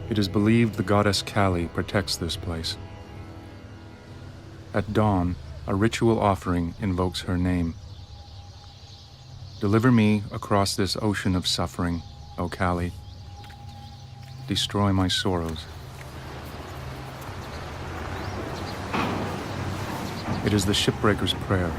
It is believed the goddess Kali protects this place. At dawn, a ritual offering invokes her name. Deliver me across this ocean of suffering, O Kali. Destroy my sorrows. It is the shipbreaker's prayer.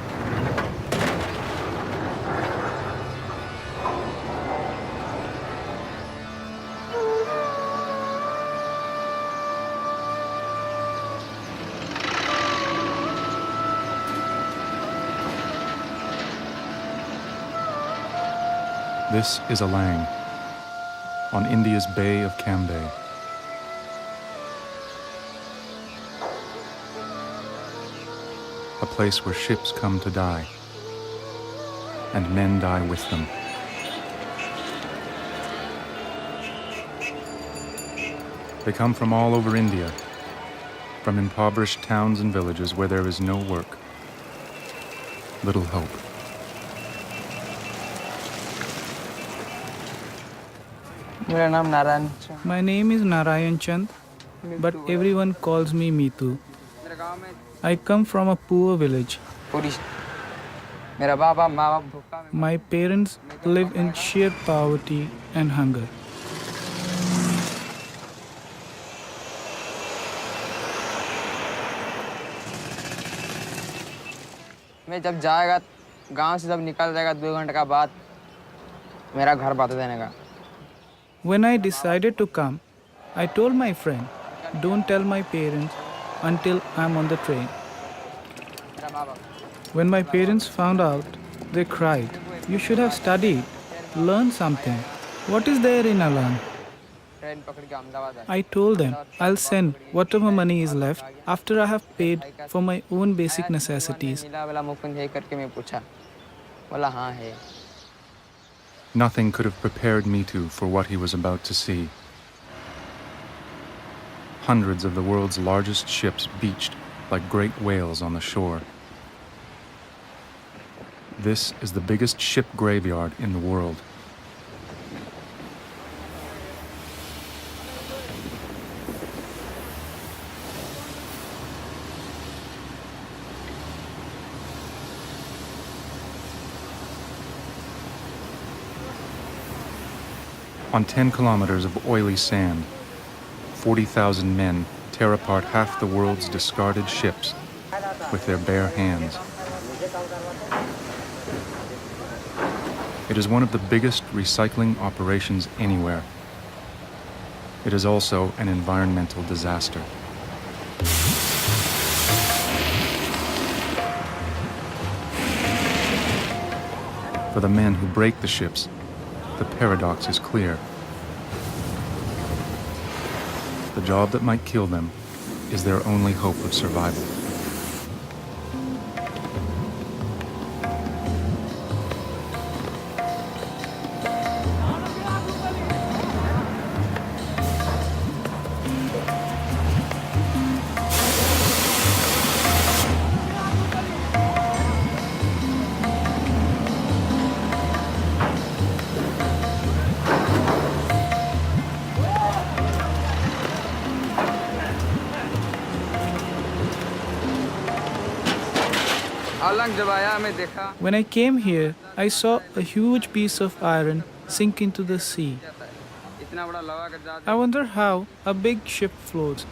This is Alang, on India's Bay of Cambay. A place where ships come to die, and men die with them. They come from all over India, from impoverished towns and villages where there is no work, little hope. My name is Narayan Chand, but everyone calls me Mitu. I come from a poor village. My parents live in sheer poverty and hunger. मैं जब जाएगा गांव से जब निकल जाएगा 2 घंटे का बाद मेरा घर बता देने का. When I decided to come, I told my friend, don't tell my parents until I'm on the train. When my parents found out, they cried, you should have studied, learned something. What is there in Alang? I told them, I'll send whatever money is left after I have paid for my own basic necessities. Nothing could have prepared Mitu for what he was about to see. Hundreds of the world's largest ships beached like great whales on the shore. This is the biggest ship graveyard in the world. On 10 kilometers of oily sand, 40,000 men tear apart half the world's discarded ships with their bare hands. It is one of the biggest recycling operations anywhere. It is also an environmental disaster. For the men who break the ships, the paradox is clear. The job that might kill them is their only hope of survival. When I came here, I saw a huge piece of iron sink into the sea. I wonder how a big ship floats.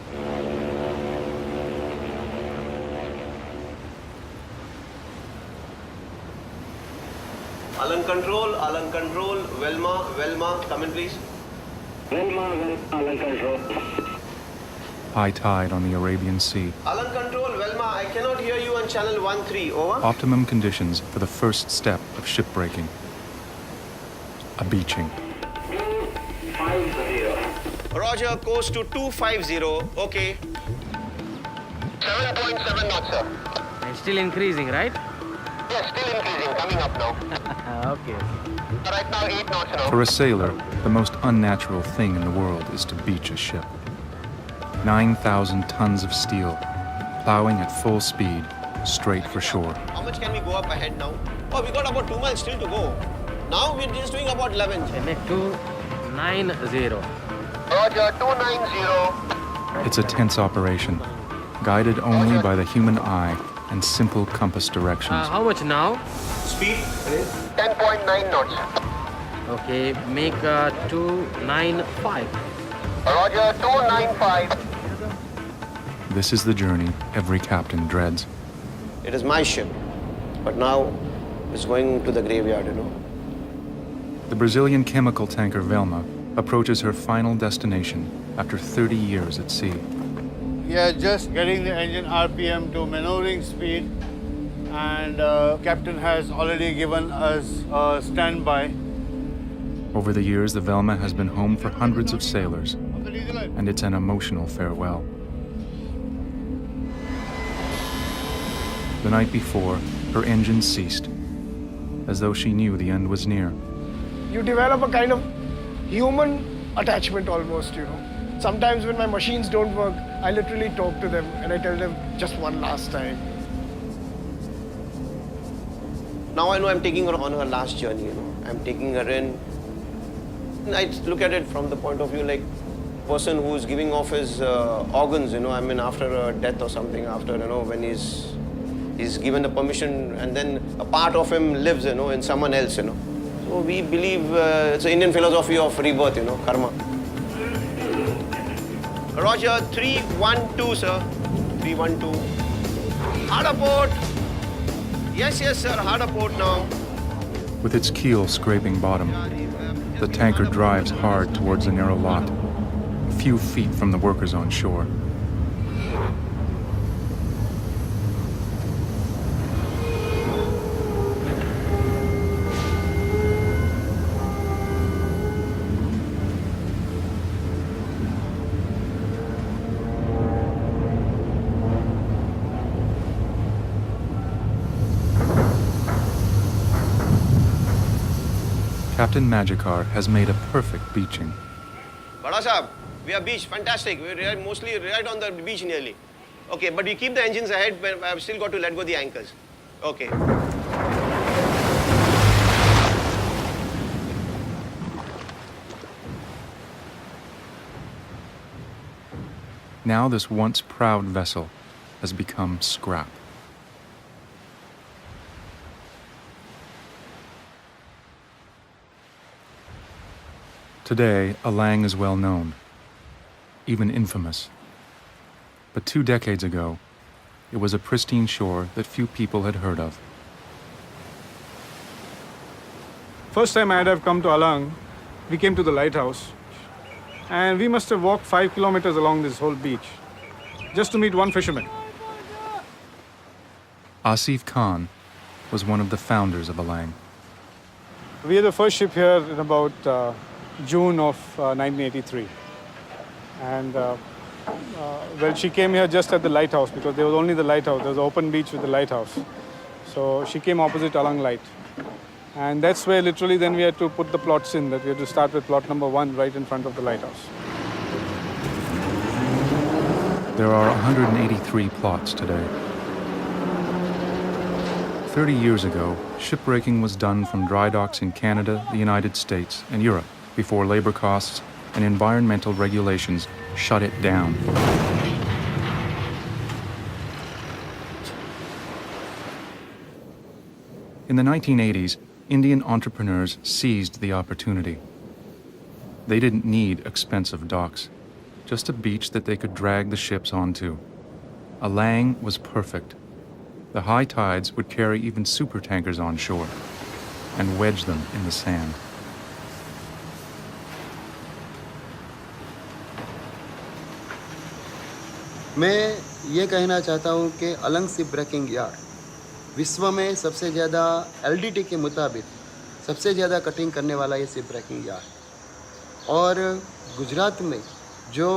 Alang control, Velma, come in please. Velma, Alang control. High tide on the Arabian Sea. Alang control, Velma, I cannot hear you on channel 13, over. Optimum conditions for the first step of shipbreaking. A beaching. 250. Roger, course to 250, okay. 7.7 knots, sir. It's still increasing, right? Yes, still increasing, coming up now. Okay. Right now 8 knots now. For a sailor, the most unnatural thing in the world is to beach a ship. 9,000 tons of steel, plowing at full speed, straight for shore. How much can we go up ahead now? Oh, we got about 2 miles still to go. Now we're just doing about 11. Make 290. Roger, 290. It's a tense operation, guided only by the human eye and simple compass directions. How much now? Speed? 10.9 knots. Okay, make 295. Roger, 295. This is the journey every captain dreads. It is my ship, but now it's going to the graveyard, you know. The Brazilian chemical tanker Velma approaches her final destination after 30 years at sea. We are just getting the engine RPM to maneuvering speed, and captain has already given us a standby. Over the years, the Velma has been home for hundreds of sailors, and it's an emotional farewell. The night before, her engine ceased, as though she knew the end was near. You develop a kind of human attachment almost, you know. Sometimes when my machines don't work, I literally talk to them and I tell them just one last time. Now I know I'm taking her on her last journey, you know. I'm taking her in. And I look at it from the point of view like person who's giving off his organs, you know, I mean after a death or something, after, you know, when he's given the permission and then a part of him lives, you know, in someone else, you know. So we believe it's an Indian philosophy of rebirth, you know, karma. Roger, 312, sir. 312. Harder port. Yes, sir, harder port now. With its keel scraping bottom, the tanker drives hard towards the narrow lot, a few feet from the workers on shore. Captain Magicar has made a perfect beaching. Bada Sahab, we are beach, fantastic. We're mostly right on the beach nearly. Okay, but we keep the engines ahead, but I've still got to let go the anchors. Okay. Now this once proud vessel has become scrap. Today, Alang is well known, even infamous. But 2 decades ago, it was a pristine shore that few people had heard of. First time I'd have come to Alang, we came to the lighthouse. And we must have walked 5 kilometers along this whole beach, just to meet one fisherman. Asif Khan was one of the founders of Alang. We had the first ship here in about June of 1983. And well, she came here just at the lighthouse because there was only the lighthouse. There was an open beach with the lighthouse. So she came opposite Alang Light. And that's where literally then we had to put the plots in, that we had to start with plot number 1 right in front of the lighthouse. There are 183 plots today. 30 years ago, shipbreaking was done from dry docks in Canada, the United States, and Europe before labor costs and environmental regulations shut it down. In the 1980s, Indian entrepreneurs seized the opportunity. They didn't need expensive docks, just a beach that they could drag the ships onto. Alang was perfect. The high tides would carry even supertankers on shore and wedge them in the sand. मैं ये कहना चाहता हूँ कि Alang ship breaking yard विश्व में सबसे ज़्यादा एलडीटी के मुताबिक सबसे ज़्यादा कटिंग करने वाला ये शिप ब्रेकिंग यार्ड और गुजरात में जो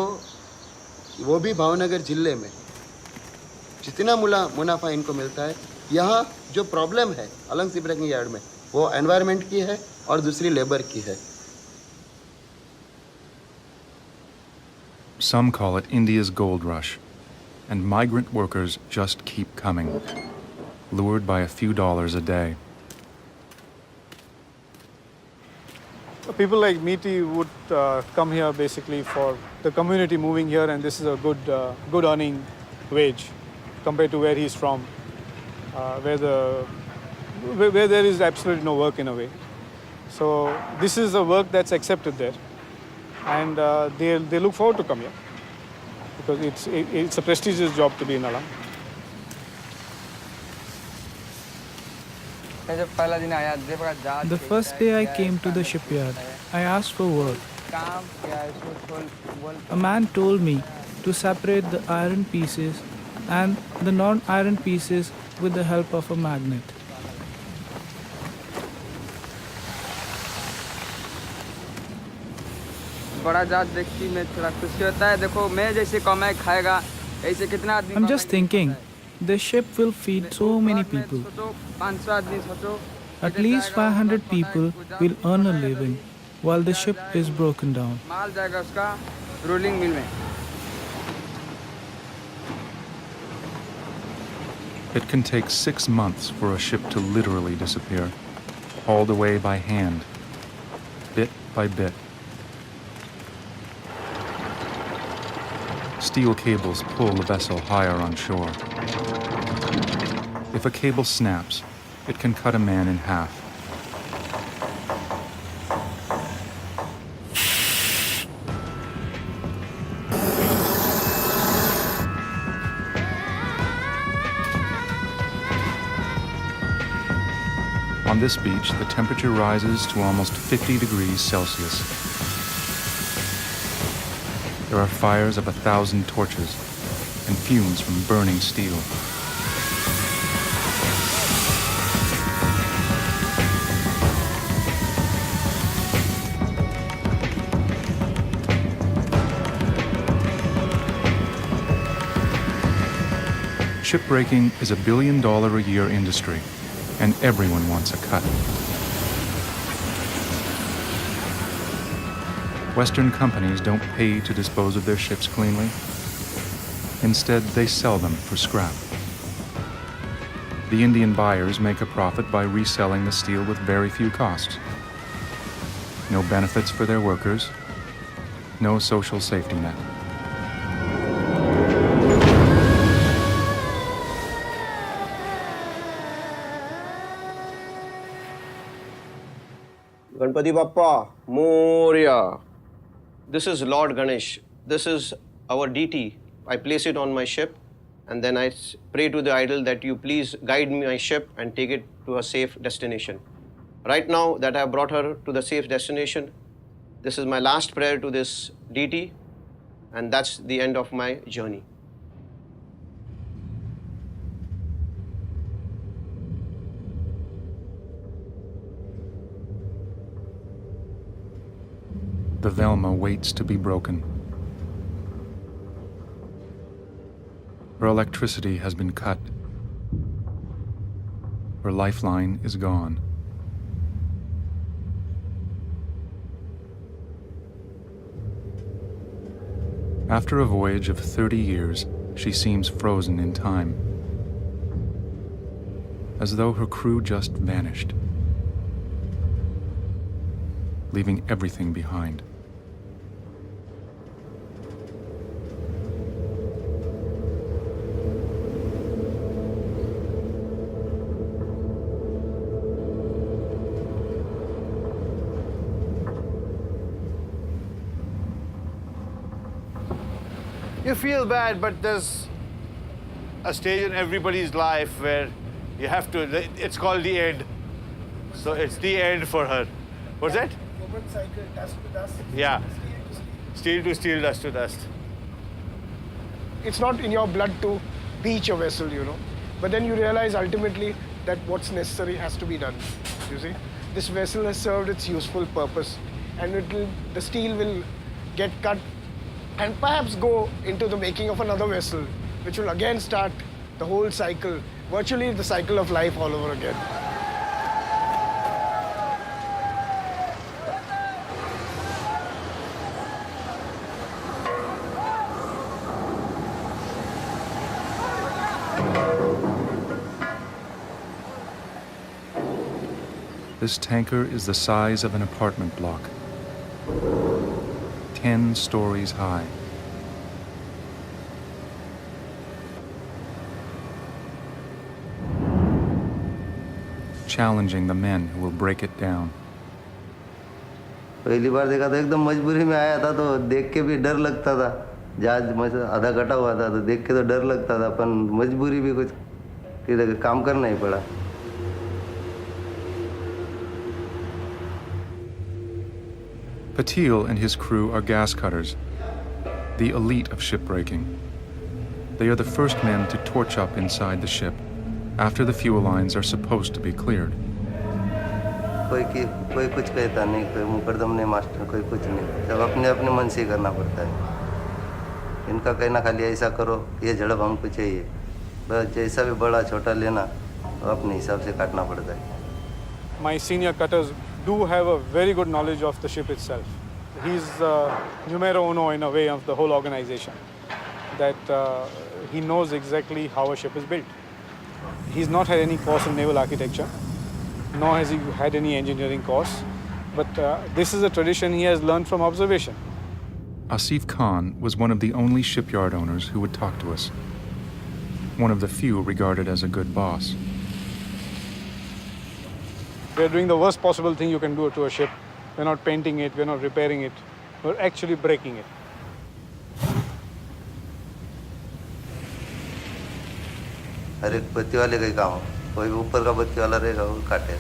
वो भी भावनगर ज़िले में जितना मुनाफा इनको मिलता है, यहाँ जो प्रॉब्लम है अलंग शिप ब्रेकिंग यार्ड में वो एनवायरनमेंट की है और दूसरी लेबर की है. Some call it India's gold rush, and migrant workers just keep coming, lured by a few dollars a day. People like Meeti would come here basically for the community moving here, and this is a good earning wage compared to where he's from, where there is absolutely no work in a way. So this is a work that's accepted there, and they look forward to come here because it's a prestigious job to be in Alang. The first day I came to the shipyard, I asked for work. A man told me to separate the iron pieces and the non-iron pieces with the help of a magnet. I'm just thinking, this ship will feed so many people. At least 500 people will earn a living while the ship is broken down. It can take 6 months for a ship to literally disappear, hauled away by hand, bit by bit. Steel cables pull the vessel higher on shore. If a cable snaps, it can cut a man in half. On this beach, the temperature rises to almost 50 degrees Celsius. There are fires of 1,000 torches and fumes from burning steel. Shipbreaking is a $1 billion a year industry, and everyone wants a cut. Western companies don't pay to dispose of their ships cleanly. Instead, they sell them for scrap. The Indian buyers make a profit by reselling the steel with very few costs. No benefits for their workers, no social safety net. Ganpati Bappa, Moria. This is Lord Ganesh. This is our deity. I place it on my ship and then I pray to the idol that you please guide my ship and take it to a safe destination. Right now that I have brought her to the safe destination, this is my last prayer to this deity, and that's the end of my journey. The Velma waits to be broken. Her electricity has been cut. Her lifeline is gone. After a voyage of 30 years, she seems frozen in time, as though her crew just vanished, leaving everything behind. You feel bad, but there's a stage in everybody's life where you have to, it's called the end. So it's the end for her. What's that? Woman cycle, dust to dust. Yeah. Steel to steel, dust to dust. It's not in your blood to beach a vessel, you know. But then you realize ultimately that what's necessary has to be done, you see. This vessel has served its useful purpose, and the steel will get cut and perhaps go into the making of another vessel, which will again start the whole cycle, virtually the cycle of life all over again. This tanker is the size of an apartment block. 10 stories high. Challenging the men who will break it down. पहली बार देखा तो एकदम मजबूरी में आया था, तो देख के भी डर लगता था। जहाज आधा कटा हुआ था तो देख के तो डर लगता था, पर मजबूरी भी कुछ फिर काम करना ही पड़ा। Patil and his crew are gas cutters, the elite of shipbreaking. They are the first men to torch up inside the ship after the fuel lines are supposed to be cleared. कोई कुछ कहता नहीं, कोई मुकदम नहीं master, कोई कुछ नहीं, सब अपने अपने मन से करना पड़ता है। इनका कहना खाली ऐसा करो, ये झड़प हमको चाहिए, बस जैसा भी बड़ा छोटा लेना अपने हिसाब से काटना पड़ता है। My senior cutters do have a very good knowledge of the ship itself. He's numero uno in a way of the whole organization, that he knows exactly how a ship is built. He's not had any course in naval architecture, nor has he had any engineering course, but this is a tradition he has learned from observation. Asif Khan was one of the only shipyard owners who would talk to us, one of the few regarded as a good boss. We're doing the worst possible thing you can do to a ship. We're not painting it, we're not repairing it, we're actually breaking it. हर एक बत्ती वाले का ही काम हो, कोई भी ऊपर का बत्ती वाला रहेगा वो काटे।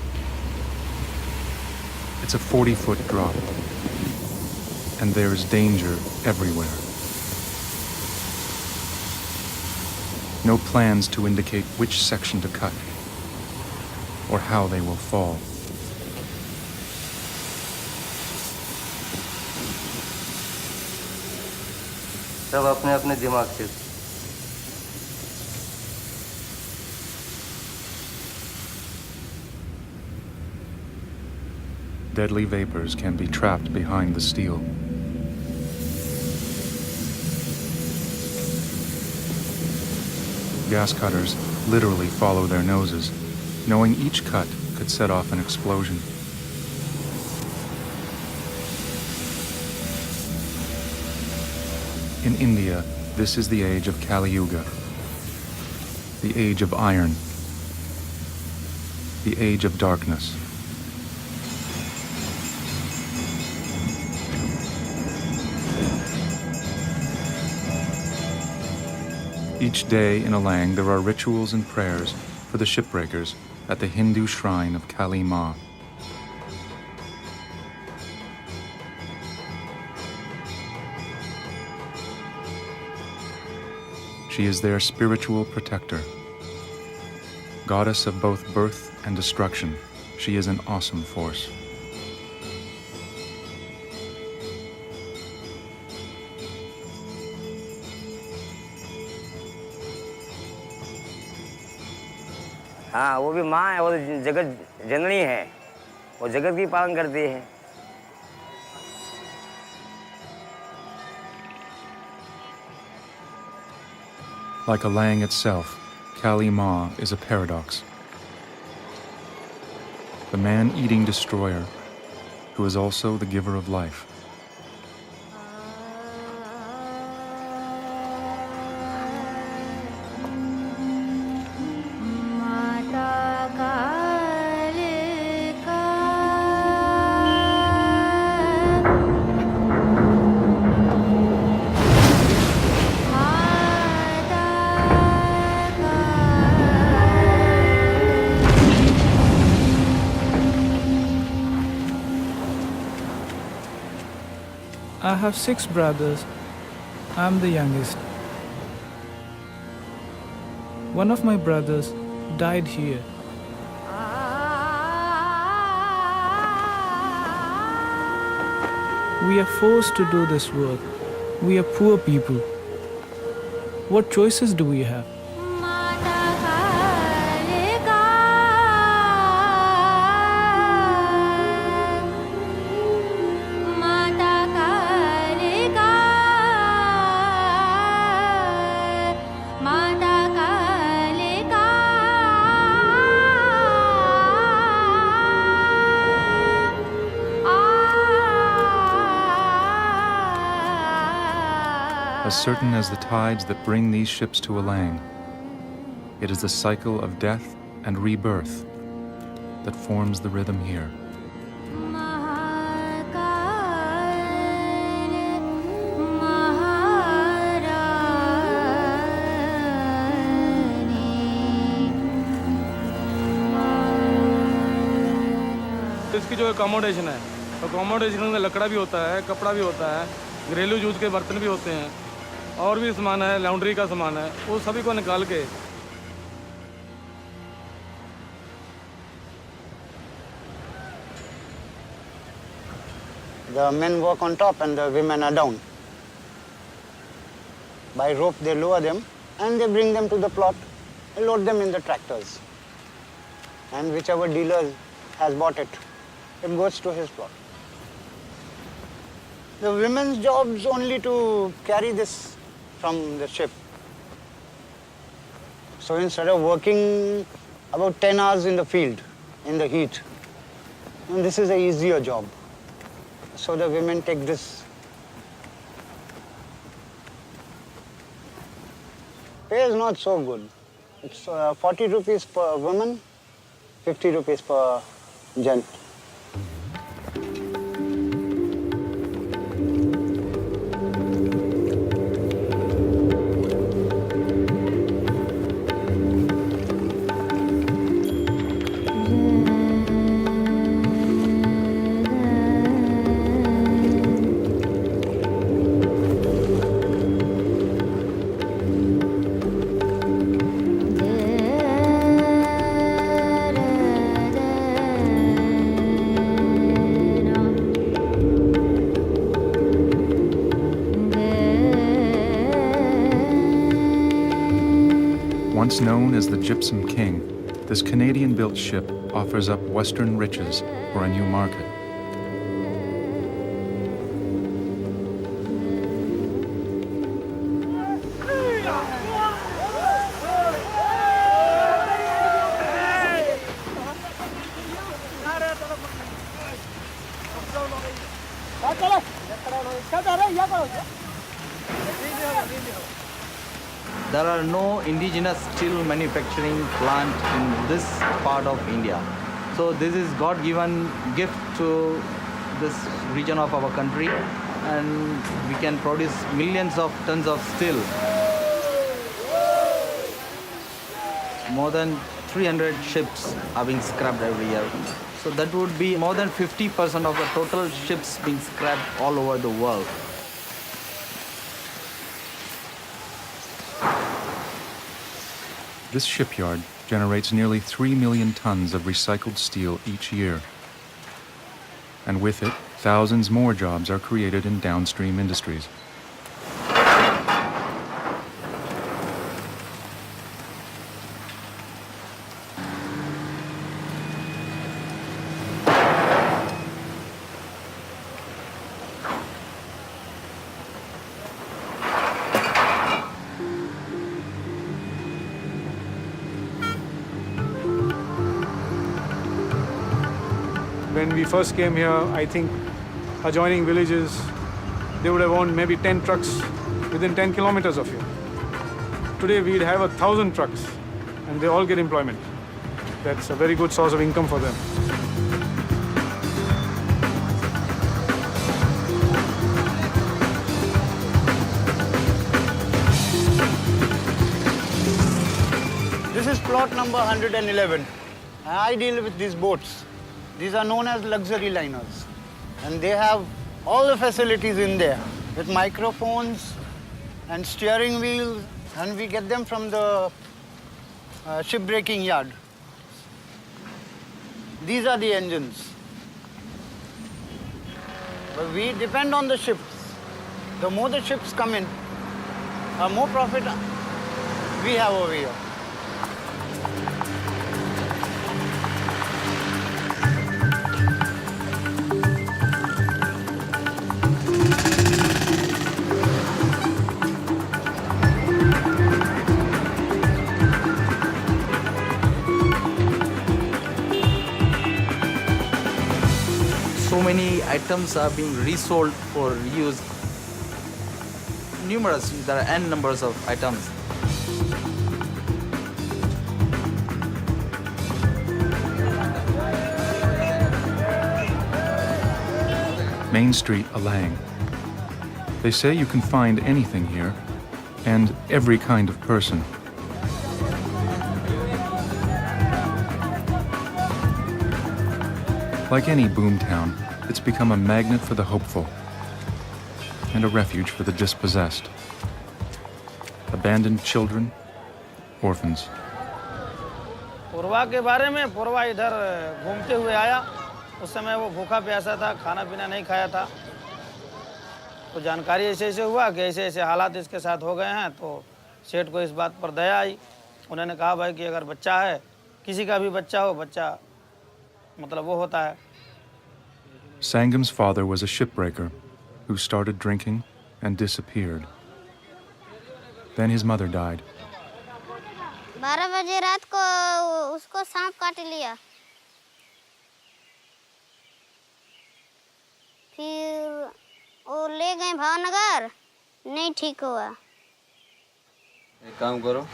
It's a 40-foot drop, and there is danger everywhere. No plans to indicate which section to cut or how they will fall. सब अपने अपने दिमाग से। Deadly vapors can be trapped behind the steel. Gas cutters literally follow their noses, knowing each cut could set off an explosion. In India, this is the age of Kali Yuga, the age of iron, the age of darkness. Each day in Alang, there are rituals and prayers for the shipbreakers at the Hindu shrine of Kali Ma. She is their spiritual protector. Goddess of both birth and destruction, she is an awesome force. हाँ, वो भी माँ है, वो जगत जननी है, वो जगत की पालन करती है। Like Alang itself, Kali Ma is a paradox. The man-eating destroyer, who is also the giver of life. I have 6 brothers. I'm the youngest. One of my brothers died here. We are forced to do this work. We are poor people. What choices do we have? as certain as the tides that bring these ships to Alang. It is the cycle of death and rebirth that forms the rhythm here. इसकी जो accommodation है, accommodation में लकड़ा भी होता है, कपड़ा भी होता है, घरेलू यूज के बर्तन भी होते हैं, और भी सामान है, लॉन्ड्री का सामान है, वो सभी को निकाल के The men work on top and the women are down. By rope they lower them and they bring them to the plot and load them in the tractors. And whichever dealer has bought it, it goes to his plot. The women's job is only to carry this from the ship. So instead of working about 10 hours in the field, in the heat, and this is an easier job. So the women take this. Pay is not so good. It's 40 rupees per woman, 50 rupees per gent. Once known as the Gypsum King, this Canadian-built ship offers up Western riches for a new market. There are no indigenous steel manufacturing plant in this part of India. So this is God-given gift to this region of our country, and we can produce millions of tons of steel. More than 300 ships are being scrapped every year. So that would be more than 50% of the total ships being scrapped all over the world. This shipyard generates nearly 3 million tons of recycled steel each year. And with it, thousands more jobs are created in downstream industries. When we first came here, I think adjoining villages, they would have owned maybe 10 trucks within 10 kilometers of here. Today we'd have 1,000 trucks and they all get employment. That's a very good source of income for them. This is plot number 111. I deal with these boats. These are known as luxury liners. And they have all the facilities in there with microphones and steering wheels, and we get them from the shipbreaking yard. These are the engines. But we depend on the ships. The more the ships come in, the more profit we have over here. So many items are being resold for reuse. numerous. There are n numbers of items. Main Street, Alang. They say you can find anything here, and every kind of person. Like any boomtown, it's become a magnet for the hopeful and a refuge for the dispossessed. Abandoned children, orphans. पूर्वा के बारे में पूर्वा इधर घूमते हुए आया। उस समय वो भूखा प्यासा था, खाना पीना नहीं खाया था। तो जानकारी ऐसे हुआ कि ऐसे हालात इसके साथ हो गए हैं, तो सेठ को इस बात पर दया आई। उन्होंने कहा भाई कि अगर बच्चा है, किसी का भी बच्चा हो, बच्चा मतलब वो होता है। Sangam's father was a shipbreaker who started drinking and disappeared. Then his mother died. 12 बजे रात को उसको सांप काट लिया। फिर वो ले गए भावनगर, नहीं ठीक हुआ। एक काम करो,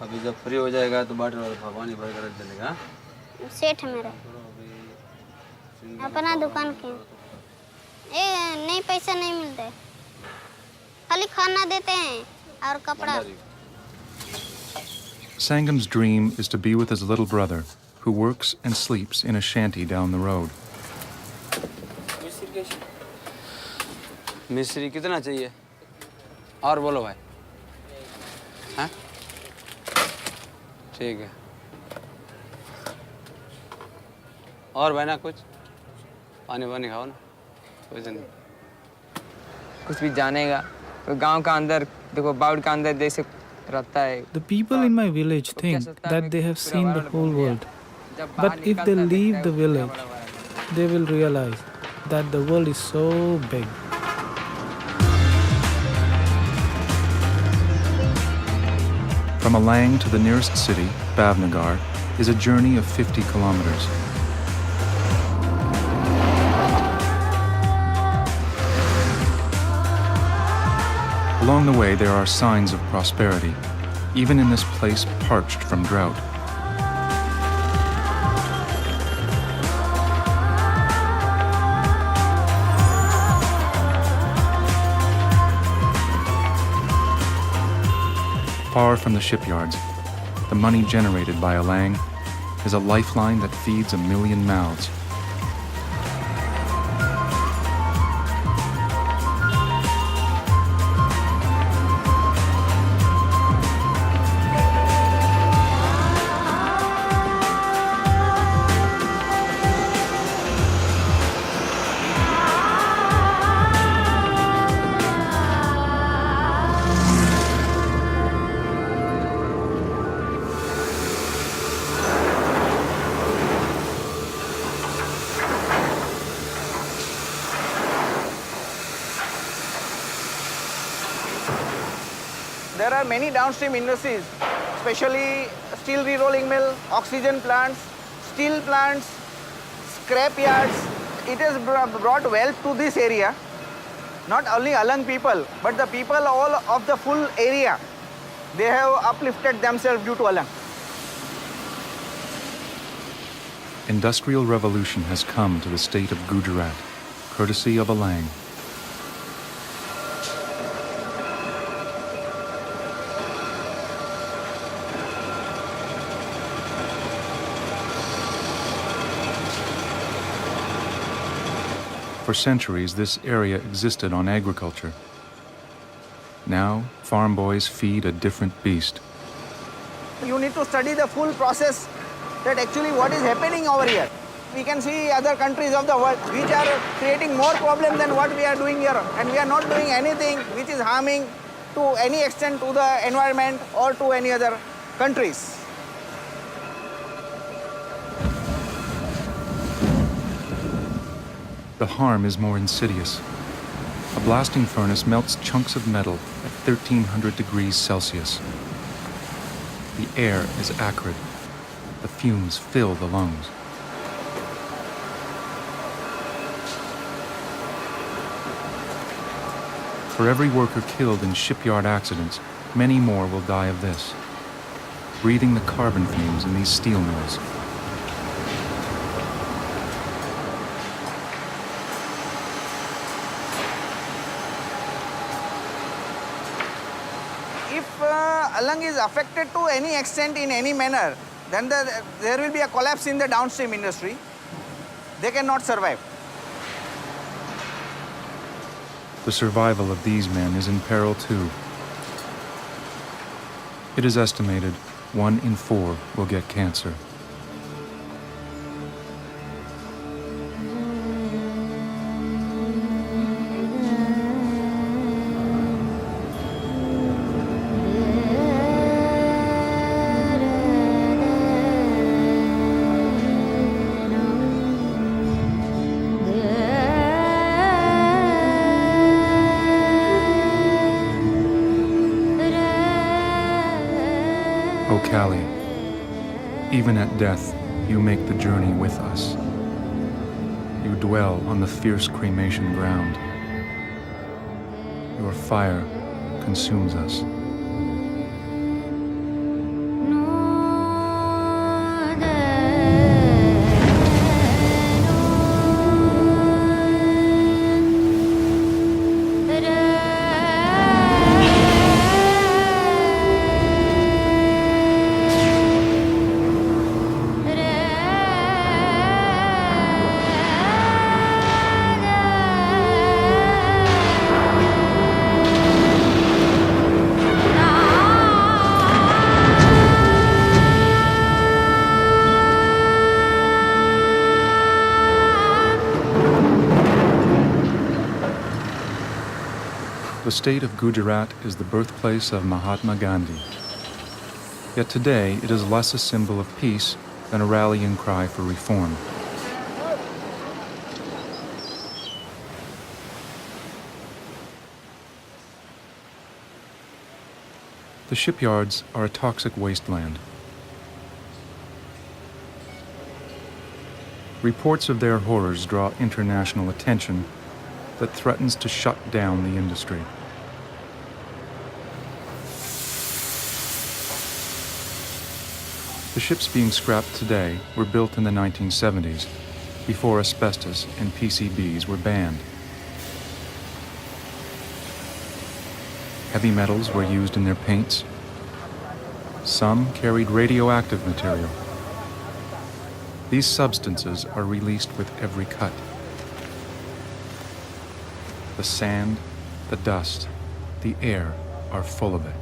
अभी जब फ्री हो जाएगा तो बाटल वाला पानी भर कर रख देगा। सेठ मेरा अपना दुकान के नहीं पैसा नहीं मिलते, खाली खाना देते हैं और कपड़ा। Sangam's dream is to be with his little brother, who works and sleeps in a shanty down the road. मिस्त्री कितना चाहिए? और बोलो भाई। हाँ? ठीक है। और भाई ना कुछ? पानी खाओ ना, कुछ नहीं। कुछ भी जानेगा तो गांव का अंदर देखो, बाउड का अंदर जैसे रहता है। The people in my village think that they have seen the whole world. But if they leave the village, they will realize that the world is so big. From Alang to the nearest city, Bhavnagar, is a journey of 50 kilometers. Along the way, there are signs of prosperity, even in this place parched from drought. Far from the shipyards, the money generated by Alang is a lifeline that feeds 1 million mouths. There are many downstream industries, especially steel re-rolling mill, oxygen plants, steel plants, scrap yards. It has brought wealth to this area. Not only Alang people, but the people all of the full area. They have uplifted themselves due to Alang. Industrial revolution has come to the state of Gujarat, courtesy of Alang. For centuries, this area existed on agriculture. Now, farm boys feed a different beast. You need to study the full process, that actually what is happening over here. We can see other countries of the world which are creating more problems than what we are doing here, and we are not doing anything which is harming to any extent to the environment or to any other countries. The harm is more insidious. A blasting furnace melts chunks of metal at 1,300 degrees Celsius. The air is acrid. The fumes fill the lungs. For every worker killed in shipyard accidents, many more will die of this, breathing the carbon fumes in these steel mills. If Alang is affected to any extent in any manner, then there will be a collapse in the downstream industry. They cannot survive. The survival of these men is in peril too. It is estimated 1 in 4 will get cancer. O Kali, even at death, you make the journey with us. You dwell on the fierce cremation ground. Your fire consumes us. The state of Gujarat is the birthplace of Mahatma Gandhi. Yet today it is less a symbol of peace than a rallying cry for reform. The shipyards are a toxic wasteland. Reports of their horrors draw international attention that threatens to shut down the industry. The ships being scrapped today were built in the 1970s, before asbestos and PCBs were banned. Heavy metals were used in their paints. Some carried radioactive material. These substances are released with every cut. The sand, the dust, the air are full of it.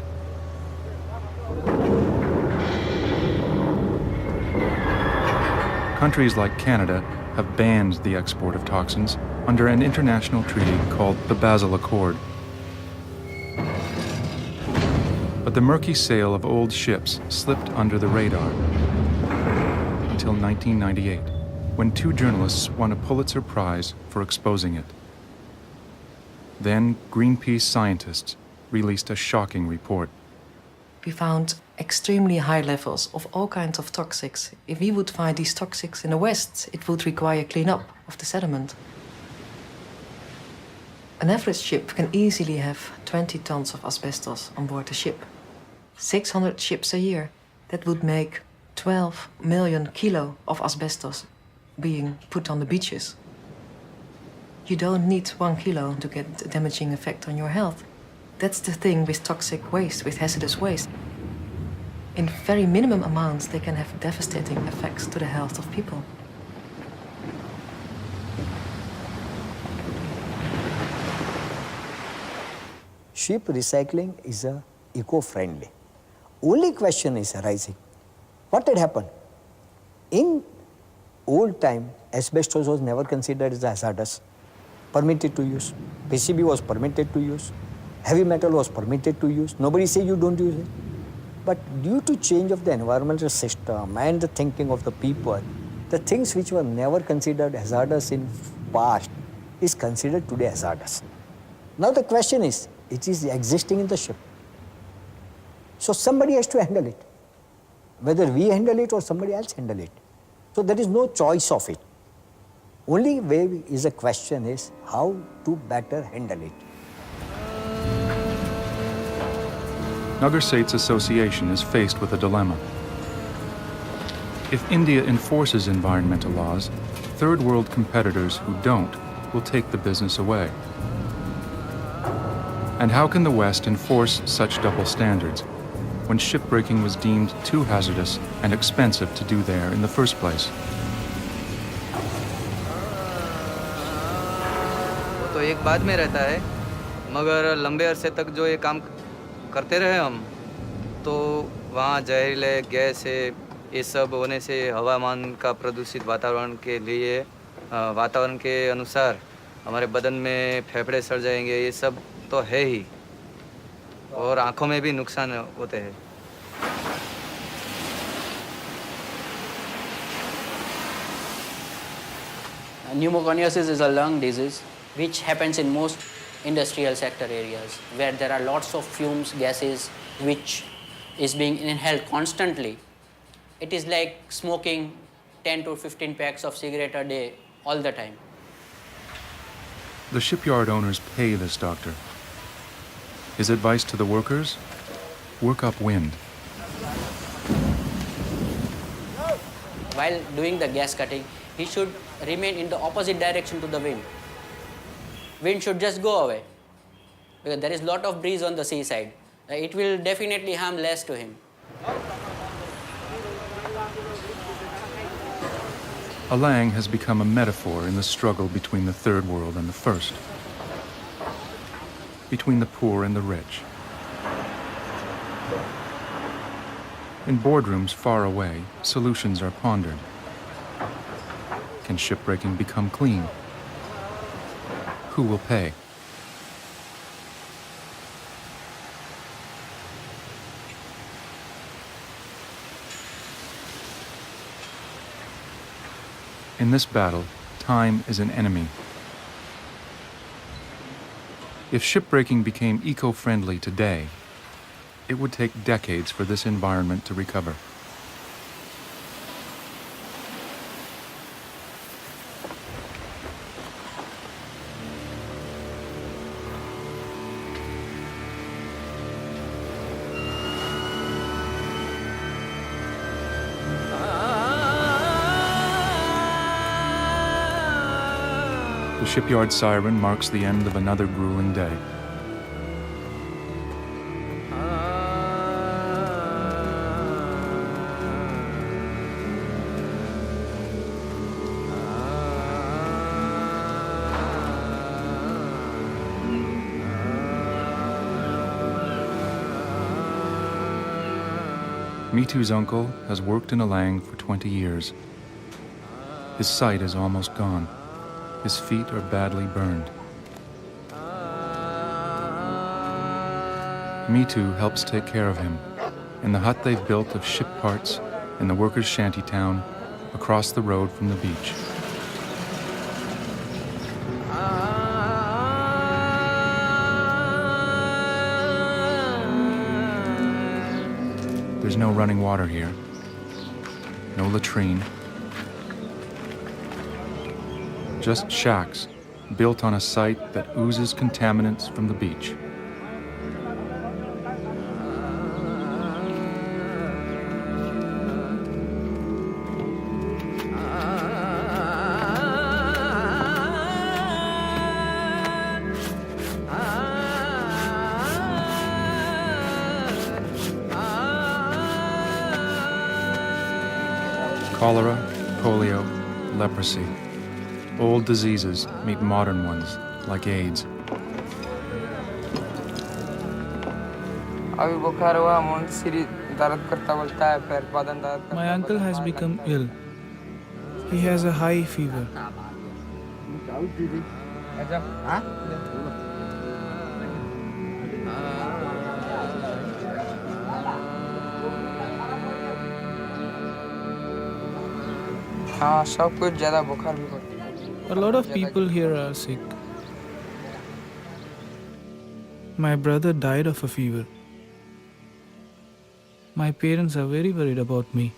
Countries like Canada have banned the export of toxins under an international treaty called the Basel Accord. But the murky sail of old ships slipped under the radar until 1998, when 2 journalists won a Pulitzer Prize for exposing it. Then Greenpeace scientists released a shocking report. We found extremely high levels of all kinds of toxics. If we would find these toxics in the West, it would require cleanup of the sediment. An average ship can easily have 20 tons of asbestos on board the ship. 600 ships a year. That would make 12 million kilo of asbestos being put on the beaches. You don't need 1 kilo to get a damaging effect on your health. That's the thing with toxic waste, with hazardous waste. In very minimum amounts, they can have devastating effects to the health of people. Ship recycling is eco-friendly. Only question is arising, what had happened? In old time, asbestos was never considered as hazardous, permitted to use. PCB was permitted to use. Heavy metal was permitted to use. Nobody says you don't use it. But due to change of the environmental system and the thinking of the people, the things which were never considered hazardous in past is considered today hazardous. Now the question is, it is existing in the ship. So somebody has to handle it. Whether we handle it or somebody else handle it. So there is no choice of it. Only way is a question is how to better handle it. Nagar Sates Association is faced with a dilemma. If India enforces environmental laws, third world competitors who don't will take the business away. And how can the West enforce such double standards when shipbreaking was deemed too hazardous and expensive to do there in the first place? वो तो एक बाद में रहता है, मगर लंबे अरसे तक जो ये काम करते रहे हम, तो वहाँ जहरीले गैस है, ये सब होने से हवामान का प्रदूषित वातावरण के लिए वातावरण के अनुसार हमारे बदन में फेफड़े सड़ जाएंगे, ये सब तो है ही, और आँखों में भी नुकसान होते हैं। Pneumoconiosis is a lung disease which happens in most industrial sector areas where there are lots of fumes, gases which is being inhaled constantly. It is like smoking 10 to 15 packs of cigarette a day all the time. The shipyard owners pay this doctor. His advice to the workers? Work upwind. While doing the gas cutting, he should remain in the opposite direction to the wind. Wind should just go away because there is lot of breeze on the seaside. It will definitely harm less to him. Alang has become a metaphor in the struggle between the third world and the first, between the poor and the rich. In boardrooms far away, solutions are pondered. Can shipbreaking become clean? Who will pay? In this battle, time is an enemy. If shipbreaking became eco-friendly today, it would take decades for this environment to recover. The shipyard siren marks the end of another grueling day. Mitu's uncle has worked in Alang for 20 years. His sight is almost gone. His feet are badly burned. Mitu helps take care of him in the hut they've built of ship parts in the workers' shantytown across the road from the beach. There's no running water here, no latrine, just shacks built on a site that oozes contaminants from the beach. Cholera, polio, leprosy. Old diseases meet modern ones, like AIDS. My uncle has become ill. He has a high fever. A lot of people here are sick. My brother died of a fever. My parents are very worried about me.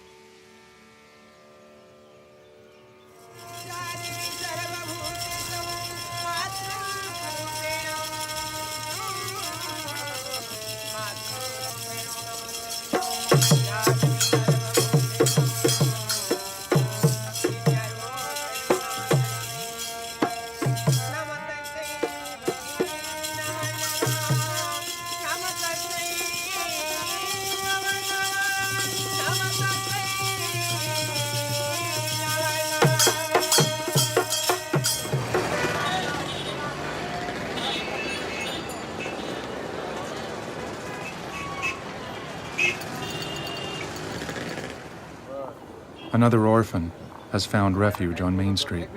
Another orphan has found refuge on Main Street.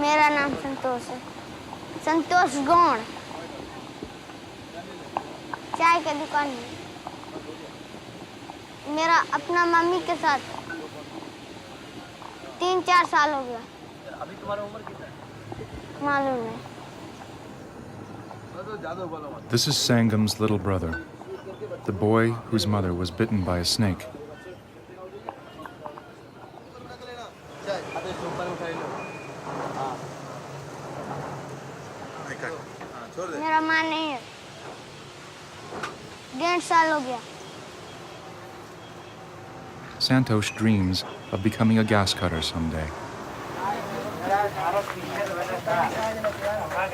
मेरा नाम संतोष है, संतोष गौड़। चाय की दुकान में मेरा अपना mummy के साथ 3-4 साल हो गया। अभी तुम्हारा उम्र कितना है? मालूम नहीं। This is Sangam's little brother, the boy whose mother was bitten by a snake. मेरा माँ नहीं है, 1.5 साल हो गया। Santosh dreams of becoming a gas cutter someday.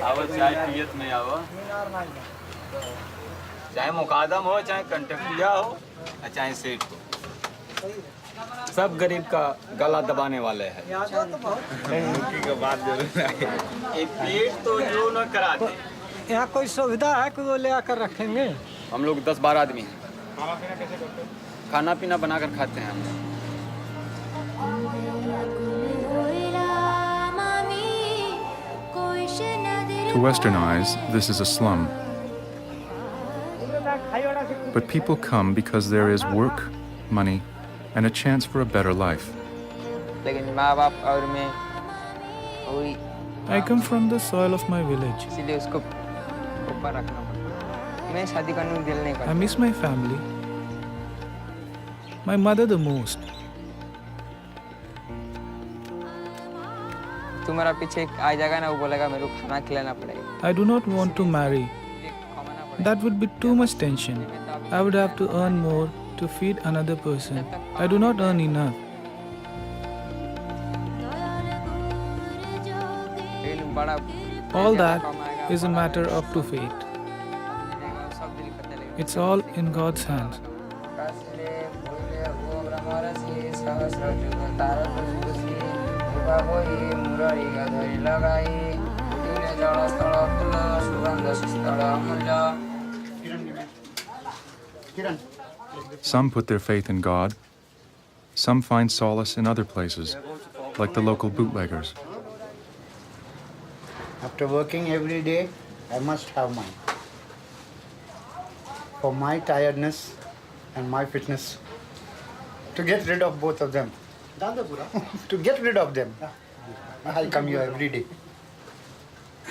आवो चाय पियत में आवो, चाहे मुकादम हो, चाहे कंटकिया हो, चाहे सेठ हो, सब गरीब का गला दबाने वाले हैं। मुक्की का बात जरूर है। एक पेट तो जो न कराते। यहाँ कोई सुविधा है कि वो ले आकर रखेंगे? हम लोग 10-12 आदमी हैं। खाना पीना बनाकर खाते हैं हम। To Western eyes, this is a slum. But people come because there is work, money, and a chance for a better life. लेकिन माँ बाप और मैं वही I come from the soil of my village. इसीलिए उसको ऊपर रखना पड़ता। मैं शादी करने को दिल नहीं करता। I miss my family, my mother the most. तुम्हारा पीछे आ जाएगा ना, वो बोलेगा मेरे को खाना खिलाना पड़ेगा। I do not want to marry. That would be too much tension. I would have to earn more to feed another person. I do not earn enough. All that is a matter up to fate. It's all in God's hands. Some put their faith in God. Some find solace in other places, like the local bootleggers. After working every day, I must have mine. For my tiredness and my fitness. To get rid of both of them. To get rid of them. I come here every day.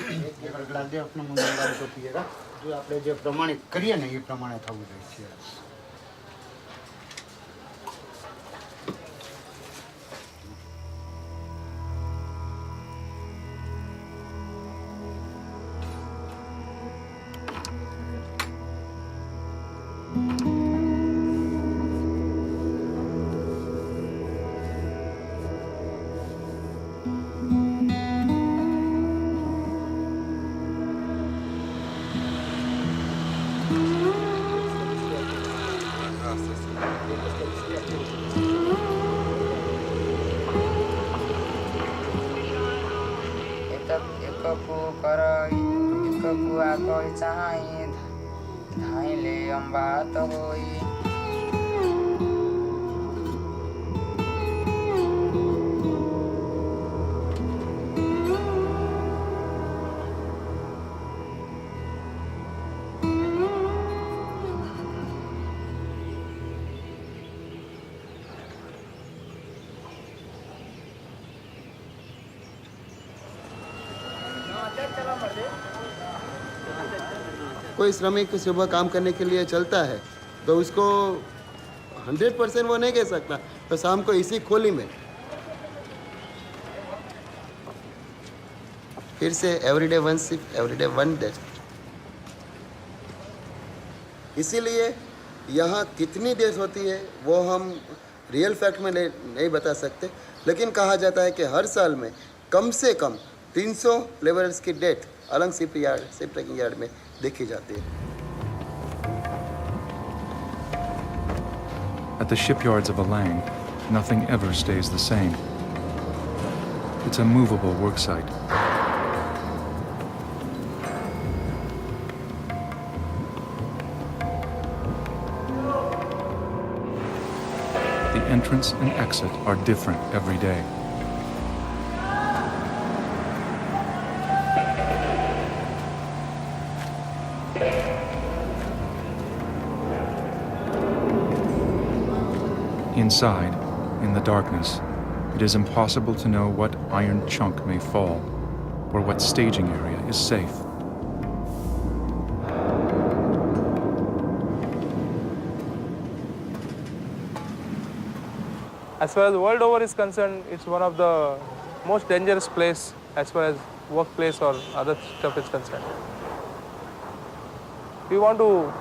આપણા મંગળવારે તો પીએરા જો આપણે જે પ્રમાણે કરીએ ને એ પ્રમાણે થવું જોઈએ. कोई श्रमिक सुबह काम करने के लिए चलता है तो उसको 100% वो नहीं कह सकता तो शाम को इसी खोली में फिर से everyday one shift everyday one day. इसीलिए यहाँ कितनी देर होती है वो हम रियल फैक्ट में नहीं बता सकते, लेकिन कहा जाता है कि हर साल में कम से कम 300 लेबरर्स की डेथ अलग शिपब्रेकिंग यार्ड में देखी जाती है. At the shipyards of Alang, nothing ever stays the same. It's a movable work site. entrance and exit are different every day. Inside, in the darkness, it is impossible to know what iron chunk may fall or what staging area is safe. As far as the world over is concerned, it's one of the most dangerous place as far as workplace or other stuff is concerned. We want to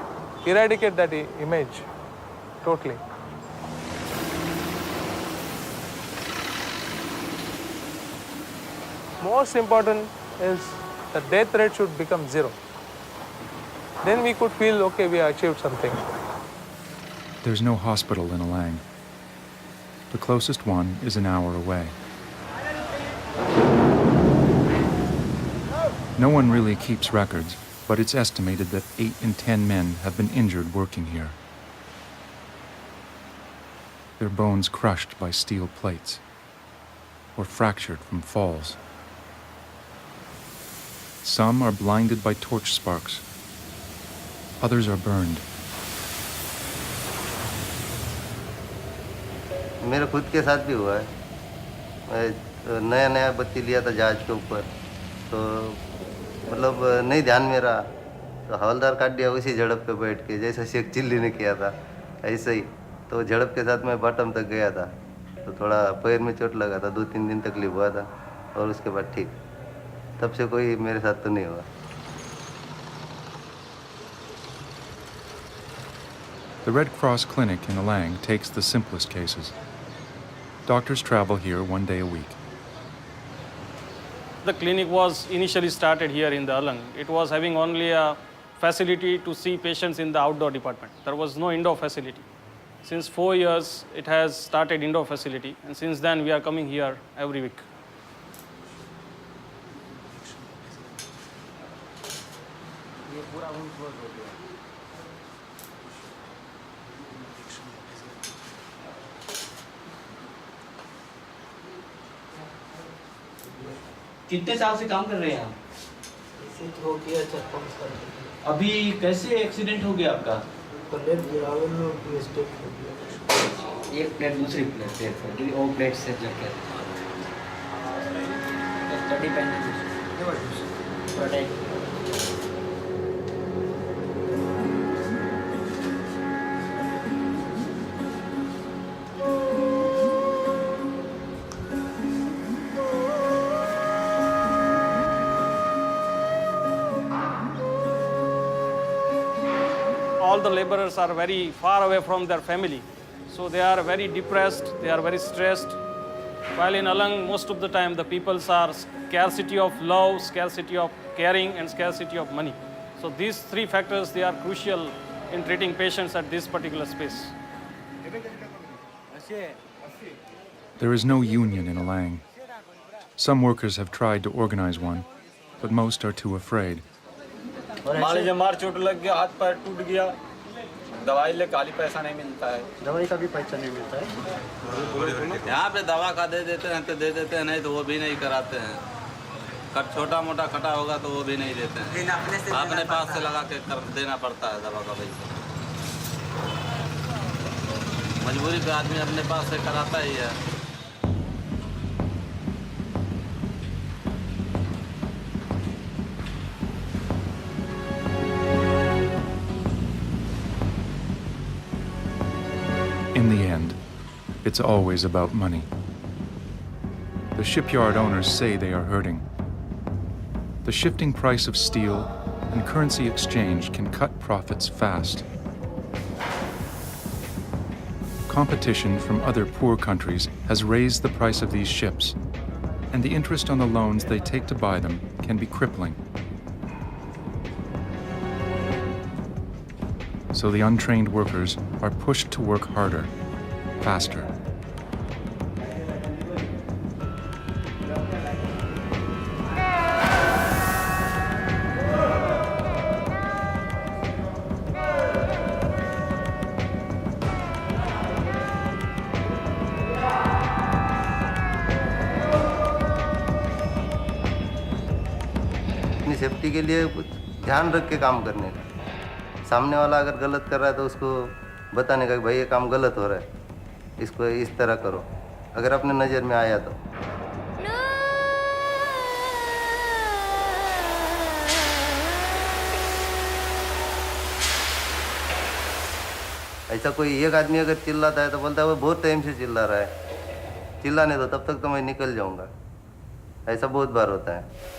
eradicate that image totally. Most important is the death rate should become 0. Then we could feel, okay, we have achieved something. There's no hospital in Alang. The closest one is an hour away. No one really keeps records, but it's estimated that 8 in 10 men have been injured working here. Their bones crushed by steel plates or fractured from falls. Some are blinded by torch sparks. Others are burned. मेरे खुद के साथ भी हुआ है। मैं नया बत्ती लिया था जहाज के ऊपर, तो मतलब नहीं ध्यान में रहा, तो हवलदार काट दिया उसी झड़प पे बैठ के, जैसे शेख चिल्ली ने किया था ऐसे ही। तो झड़प के साथ मैं बॉटम तक गया था, तो थोड़ा पैर में चोट लगा था, 2-3 दिन तकलीफ हुआ था, और उसके बाद ठीक। तब से कोई मेरे साथ तो नहीं हुआ। The Red Cross Clinic in Alang takes the simplest cases. Doctors travel here 1 day a week. The clinic was initially started here in the Alang. It was having only a facility to see patients in the outdoor department. There was no indoor facility. Since 4 years, it has started indoor facility, and since then we are coming here every week. कितने साल से काम कर रहे हैं आप? हो गया 4-5 साल। अभी कैसे एक्सीडेंट हो गया आपका? प्लेट गिरावे में मिस्टेक हो गया। एक प्लेट दूसरी प्लेट वो प्लेट से जगह study protect. All the laborers are very far away from their family, so they are very depressed, they are very stressed. While in Alang, most of the time the peoples are scarcity of love, scarcity of caring, and scarcity of money. So these 3 factors, they are crucial in treating patients at this particular space. There is no union in Alang. Some workers have tried to organize one, but most are too afraid. मान लीजिए मार चोट लग गया, हाथ पैर टूट गया, दवाई ले खाली पैसा नहीं मिलता है। दवाई का भी पैसा नहीं मिलता है। यहाँ पे दवा का दे देते हैं तो दे देते हैं, नहीं तो वो भी नहीं कराते हैं। छोटा मोटा कटा होगा तो वो भी नहीं देते हैं, अपने पास से लगा के देना पड़ता है दवा का पैसा। मजबूरी पे आदमी अपने पास से कराता ही है। In the end, it's always about money. The shipyard owners say they are hurting. The shifting price of steel and currency exchange can cut profits fast. Competition from other poor countries has raised the price of these ships, and the interest on the loans they take to buy them can be crippling. So the untrained workers are pushed to work harder, faster. Safety के लिए कुछ ध्यान रख के काम करने का। सामने वाला अगर गलत कर रहा है तो उसको बताने का कि भाई ये काम गलत हो रहा है, इसको इस तरह करो, अगर अपने नज़र में आया तो। ऐसा कोई एक आदमी अगर चिल्लाता है तो बोलता है वो बहुत टाइम से चिल्ला रहा है, चिल्लाने दो, तब तक तो मैं निकल जाऊंगा। ऐसा बहुत बार होता है।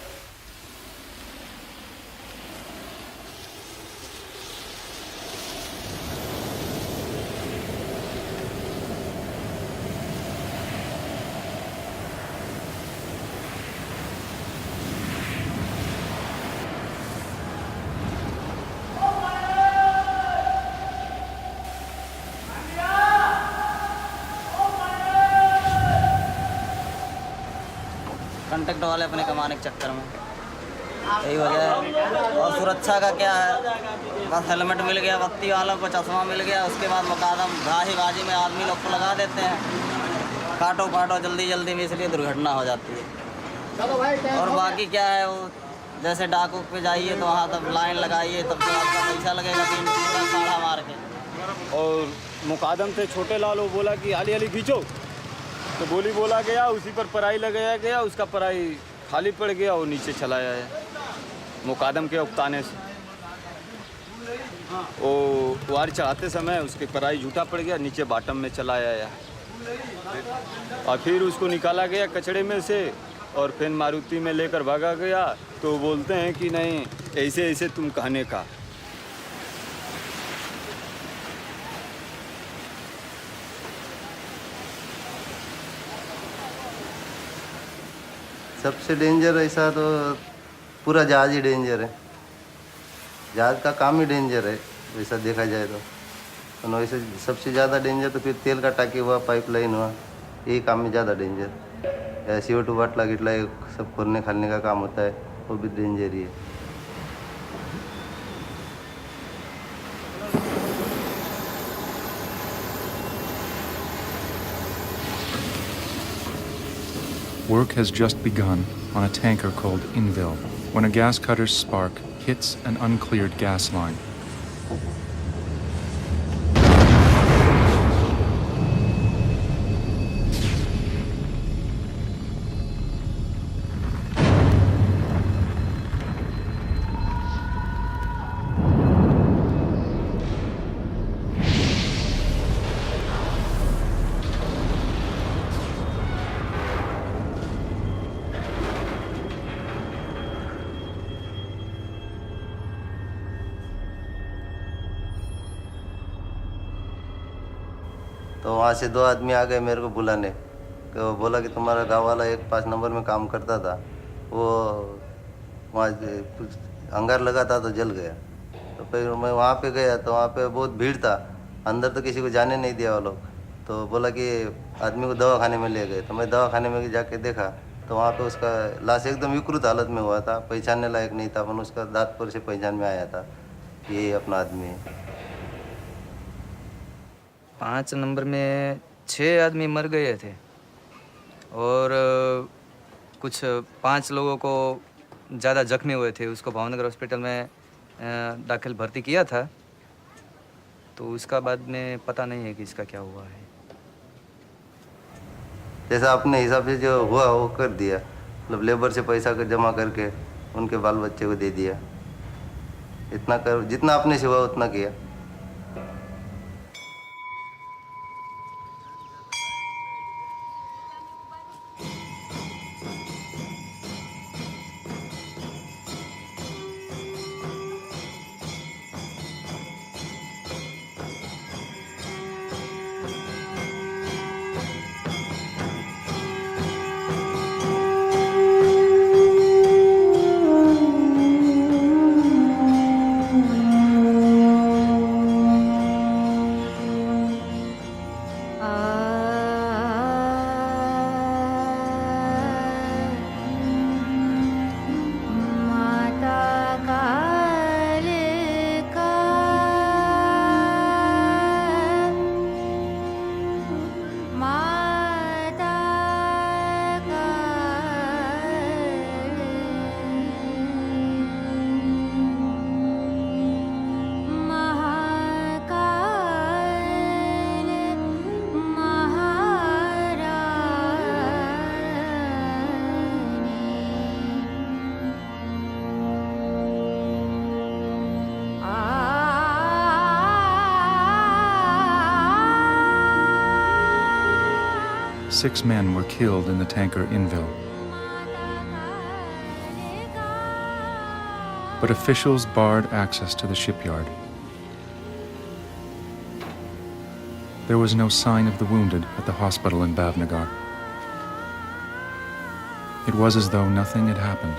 कंटेक्ट वाले अपने कमाने के चक्कर में यही वजह है। और सुरक्षा का क्या है, बस हेलमेट मिल गया, बत्ती वालों को चश्मा मिल गया, उसके बाद मुकादम गाही में आदमी लोग को लगा देते हैं, काटो काटो जल्दी जल्दी में, इसलिए दुर्घटना हो जाती है। और बाकी क्या है, वो जैसे डाकू पे जाइए तो वहाँ तब लाइन लगाइए, तब तो आपका पैसा लगेगा 3 पूरा खाड़ा मार के। और मुकादम से छोटे लाल वो बोला कि हाली हाली खींचो, तो गोली बोला गया, उसी पर पराई लगाया गया, उसका पराई खाली पड़ गया और नीचे चलाया है मुकादम के उकताने से। वो वार चढ़ाते समय उसके पराई झूठा पड़ गया, नीचे बाटम में चलाया है और फिर उसको निकाला गया कचड़े में से और फिर मारुति में लेकर भागा गया। तो बोलते हैं कि नहीं ऐसे ऐसे तुम कहने का। सबसे डेंजर ऐसा तो पूरा जहाज ही डेंजर है, जहाज का काम ही डेंजर है वैसा देखा जाए तो। वैसे सबसे ज़्यादा डेंजर तो फिर तेल का टाकी हुआ, पाइपलाइन हुआ, यही काम में ज़्यादा डेंजर। CO2 बाटला गिटला सब खोलने खालने का काम होता है, वो भी डेंजर ही है। Work has just begun on a tanker called Inville when a gas cutter's spark hits an uncleared gas line. तो वहाँ से 2 आदमी आ गए मेरे को बुलाने, तो वो बोला कि तुम्हारा गाँव वाला एक 5 नंबर में काम करता था, वो वहाँ कुछ अंगार लगा था तो जल गया। तो फिर मैं वहाँ पे गया तो वहाँ पे बहुत भीड़ था, अंदर तो किसी को जाने नहीं दिया वो लोग। तो बोला कि आदमी को दवाखाने में ले गए। तो मैं दवाखाने में जाके देखा तो वहाँ पे उसका लाश एकदम विकृत हालत में हुआ था, पहचानने लायक नहीं था, पर उसका दांत पर से पहचान में आया था ये अपना आदमी है। 5 नंबर में 6 आदमी मर गए थे और कुछ 5 लोगों को ज़्यादा जख्मी हुए थे। उसको भावनगर हॉस्पिटल में दाखिल भर्ती किया था, तो उसका बाद में पता नहीं है कि इसका क्या हुआ है। जैसा अपने हिसाब से जो हुआ वो कर दिया, मतलब लेबर से पैसा जमा करके उनके बाल बच्चे को दे दिया, इतना कर जितना अपने से हुआ उतना किया। 6 men were killed in the tanker Inville. But officials barred access to the shipyard. There was no sign of the wounded at the hospital in Bhavnagar. It was as though nothing had happened.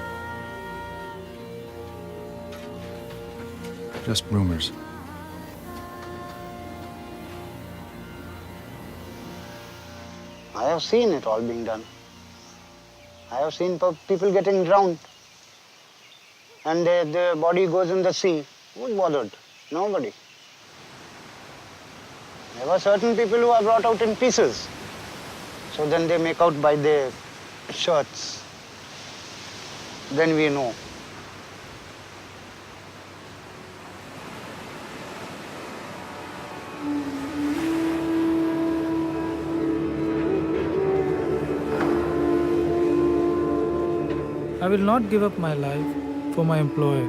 Just rumors. I have seen it all being done. I have seen people getting drowned. And their body goes in the sea. Who's bothered? Nobody. There were certain people who are brought out in pieces. So then they make out by their shirts. Then we know. I will not give up my life for my employer.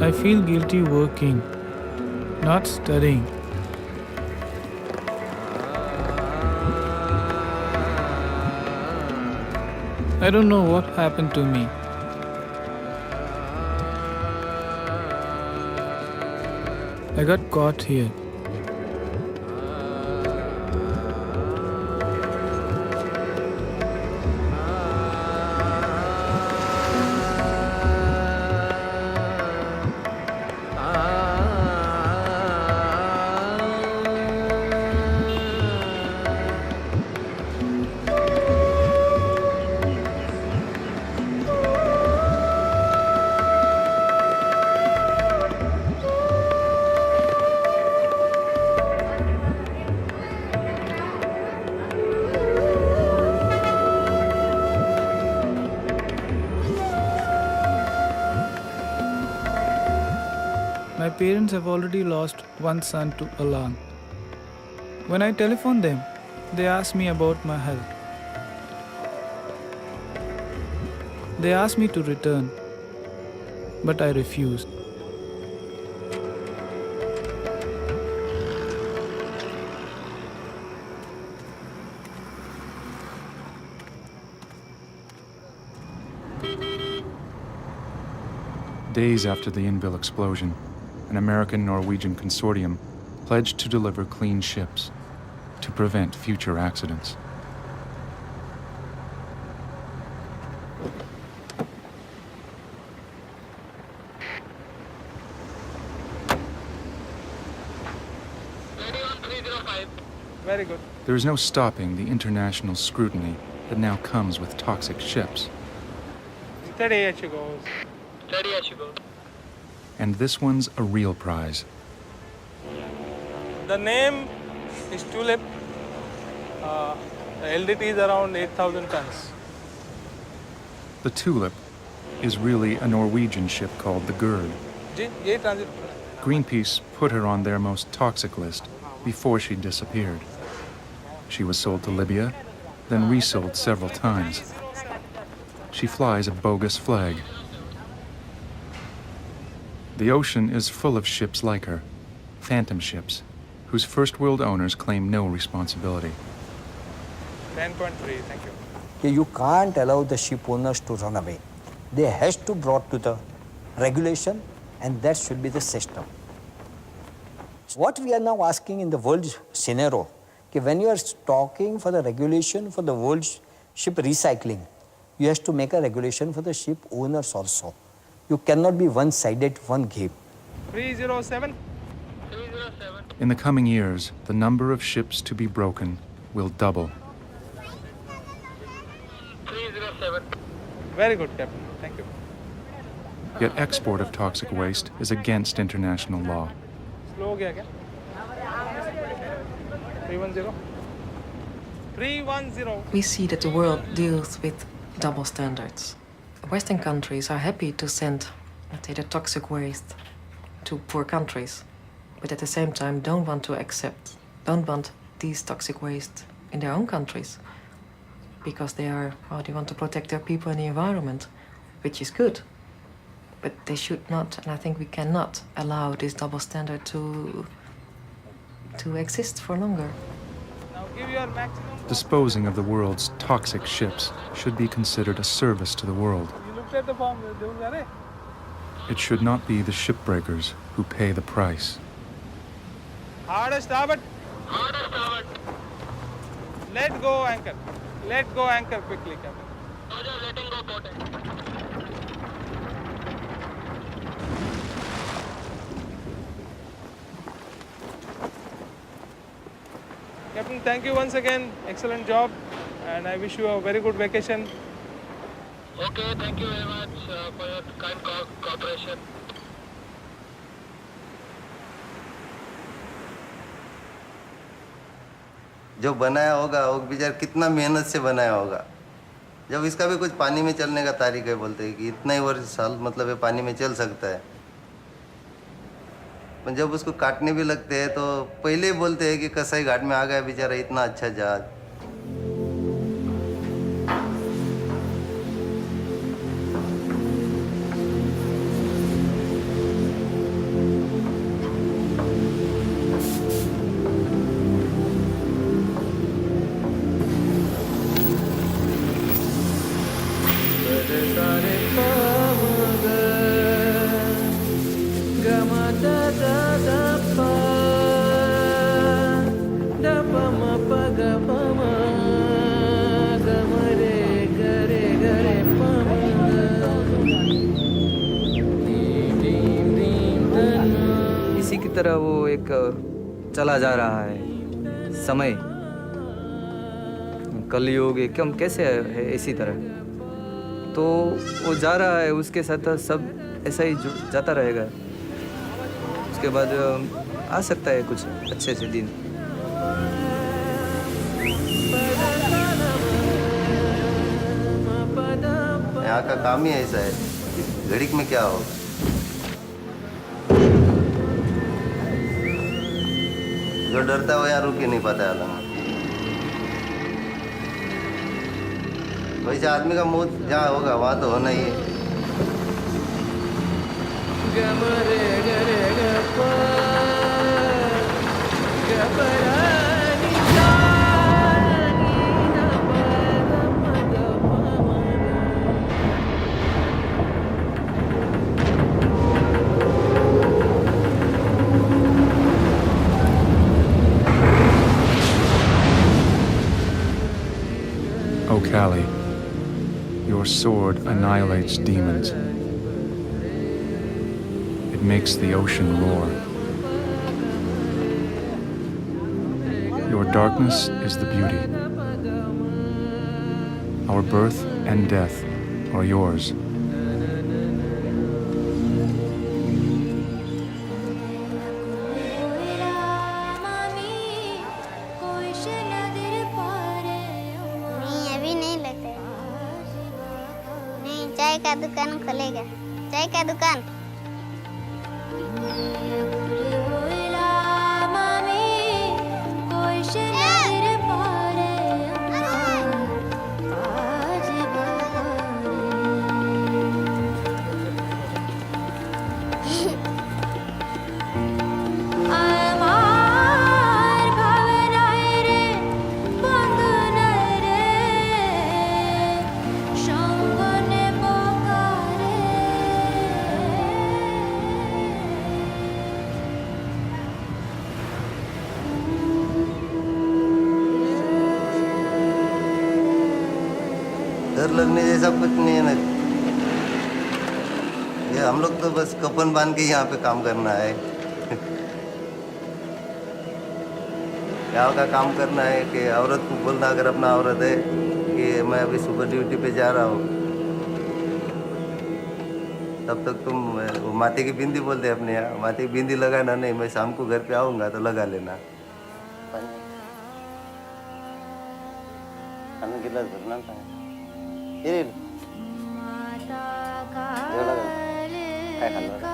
I feel guilty working, not studying. I don't know what happened to me. I got caught here. My parents have already lost one son to alarm. When I telephone them, they ask me about my health. They ask me to return, but I refused. Days after the Inville explosion, an American-Norwegian consortium pledged to deliver clean ships to prevent future accidents. Very good. There is no stopping the international scrutiny that now comes with toxic ships. Steady as she goes. Steady as she goes. And this one's a real prize. The name is Tulip. The LDT is around 8,000 tons. The Tulip is really a Norwegian ship called the Gerd. Greenpeace put her on their most toxic list before she disappeared. She was sold to Libya, then resold several times. She flies a bogus flag. The ocean is full of ships like her, phantom ships, whose first world owners claim no responsibility. 10.3, thank you. You can't allow the ship owners to run away. They has to brought to the regulation, and that should be the system. What we are now asking in the world scenario, when you are talking for the regulation for the world ship recycling, you have to make a regulation for the ship owners also. You cannot be one-sided, one game. 307. In the coming years, the number of ships to be broken will double. 307. Very good, Captain. Thank you. Yet export of toxic waste is against international law. Slow हो गया क्या? 310. 310. We see that the world deals with double standards. Western countries are happy to send, let's say, the toxic waste to poor countries, but at the same time don't want these toxic waste in their own countries, because they want to protect their people and the environment, which is good. But they should not, and I think we cannot allow this double standard to exist for longer. Now give your maximum. Disposing of the world's toxic ships should be considered a service to the world. You looked at the form. It should not be the shipbreakers who pay the price. Hard starboard. Hard starboard. Let go anchor. Let go anchor quickly, Captain. Letting go boat. Captain, thank you once again. Excellent job, and I wish you a very good vacation. Okay, thank you very much for your kind cooperation. जो बनाया होगा वो बेचारा कितना मेहनत से बनाया होगा। जब इसका भी कुछ पानी में चलने का तारीख है, बोलते हैं कि इतना ही वर्ष साल मतलब ये पानी में चल सकता है, पर जब उसको काटने भी लगते हैं तो पहले ही बोलते हैं कि कसाई घाट में आ गया बेचारा इतना अच्छा जहाज। इसी की तरह वो एक चला जा रहा है समय, कलयुग एकदम कैसे है इसी तरह, तो वो जा रहा है, उसके साथ सब ऐसा ही जाता रहेगा। उसके बाद आ सकता है कुछ अच्छे से दिन। यहाँ का काम ही ऐसा है, घड़ीक में क्या होगा। जो डरता है वो यहाँ रुक ही नहीं पाता है। वैसे आदमी का मौत जहाँ होगा वहाँ तो होना ही है। O Kali, your sword annihilates demons. It makes the ocean roar. Your darkness is the beauty. Our birth and death are yours. चाय का दुकान खोलेगा। चाय का दुकान। डर लगने जैसा कुछ नहीं है ना। ये हम लोग तो बस कफन बांध के यहाँ पे काम करना है। यहाँ का काम करना है कि औरत को बोलना, अगर अपना औरत है कि मैं अभी सुबह ड्यूटी पे जा रहा हूँ, तब तक तुम वो माथे की बिंदी बोलते हैं अपने यहाँ, माथे की बिंदी लगाना नहीं, मैं शाम को घर पे आऊँगा तो लगा लेना। गिलास भरना था ये काय खाल्लं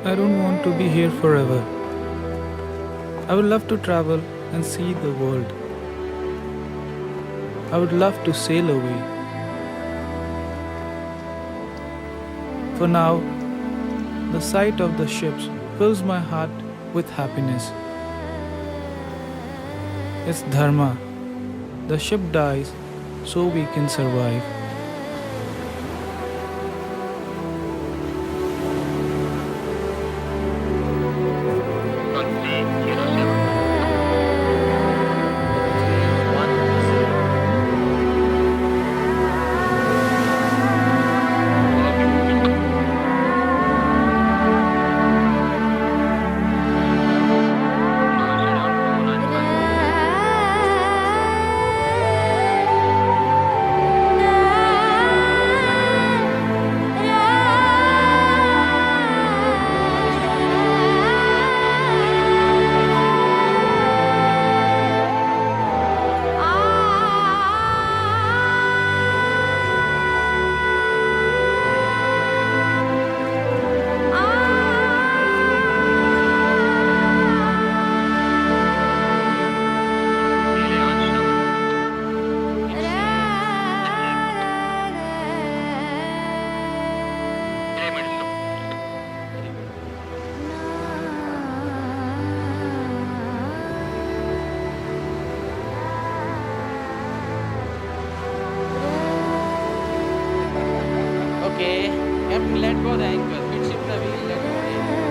I don't want to be here forever. I would love to travel and see the world. I would love to sail away. For now, the sight of the ships fills my heart with happiness. It's dharma. The ship dies so we can survive. Okay, Captain, let go the anchor. Midship the wheel, let go the anchor.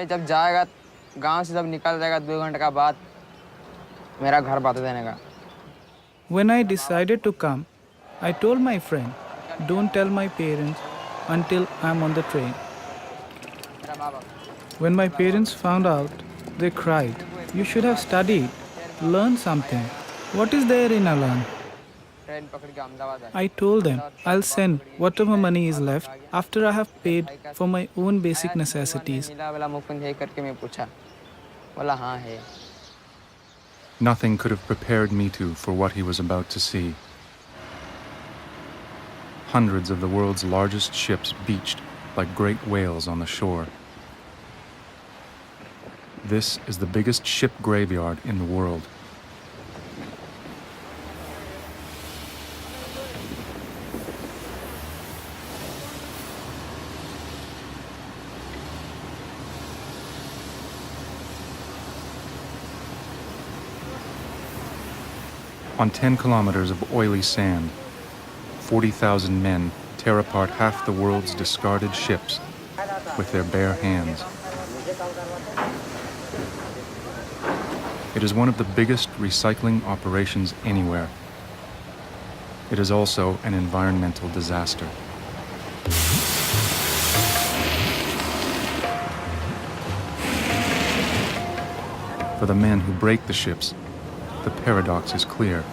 मैं जब जाएगा गांव से जब निकल जाएगा 2 घंटे का बाद मेरा घर बता देने का. When I decided to come, I told my friend, don't tell my parents until I'm on the train. When my parents found out, they cried, you should have studied, learned something. What is there in Alan? I told them, I'll send whatever money is left after I have paid for my own basic necessities. Nothing could have prepared Mitu for what he was about to see. Hundreds of the world's largest ships beached like great whales on the shore. This is the biggest ship graveyard in the world. On 10 kilometers of oily sand, 40,000 men tear apart half the world's discarded ships with their bare hands. It is one of the biggest recycling operations anywhere. It is also an environmental disaster. For the men who break the ships, the paradox is clear.